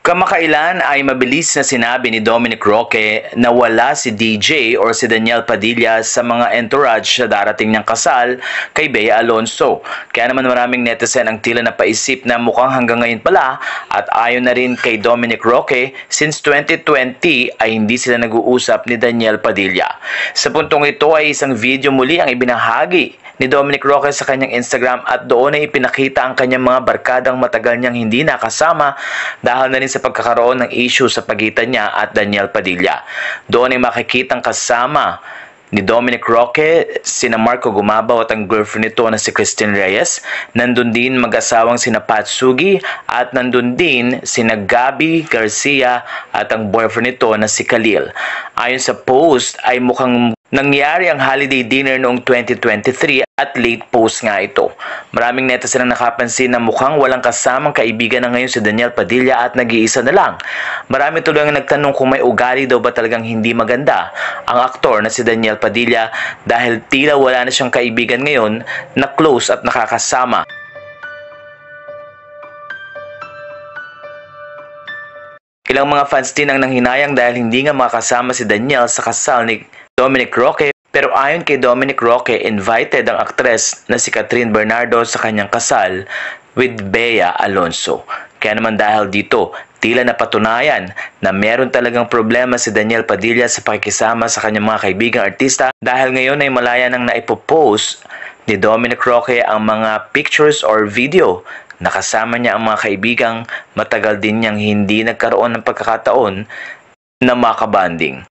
Kamakailan ay mabilis na sinabi ni Dominic Roque na wala si DJ or si Daniel Padilla sa mga entourage sa darating niyang kasal kay Bea Alonzo. Kaya naman maraming netizen ang tila napaisip na mukhang hanggang ngayon pala at ayon na rin kay Dominic Roque, since 2020 ay hindi sila nag-uusap ni Daniel Padilla. Sa puntong ito ay isang video muli ang ibinahagi ni Dominic Roque sa kanyang Instagram at doon ay ipinakita ang kanyang mga barkadang matagal niyang hindi nakasama dahil na rin sa pagkakaroon ng issue sa pagitan niya at Daniel Padilla. Doon ay makikitang kasama ni Dominic Roque sina Marco Gumabaw at ang girlfriend nito na si Christine Reyes. Nandun din mag-asawang sina Pat Sugi at nandun din sina Gabby Garcia at ang boyfriend nito na si Khalil. Ayon sa post ay mukhang nangyari ang holiday dinner noong 2023 at late post nga ito. Maraming netizen ang nakapansin na mukhang walang kasamang kaibigan na ngayon si Daniel Padilla at nag-iisa na lang. Marami tuloy ang nagtanong kung may ugali daw ba talagang hindi maganda ang aktor na si Daniel Padilla dahil tila wala na siyang kaibigan ngayon na close at nakakasama. Ilang mga fans din ang nanghinayang dahil hindi nga makasama si Daniel sa kasal ni Dominic Roque, pero ayon kay Dominic Roque, invited ang aktres na si Catherine Bernardo sa kanyang kasal with Bea Alonzo. Kaya naman dahil dito, tila napatunayan na meron talagang problema si Daniel Padilla sa pakikisama sa kanyang mga kaibigang artista dahil ngayon ay malaya nang naipopost ni Dominic Roque ang mga pictures or video na kasama niya ang mga kaibigang matagal din niyang hindi nagkaroon ng pagkakataon na makabanding.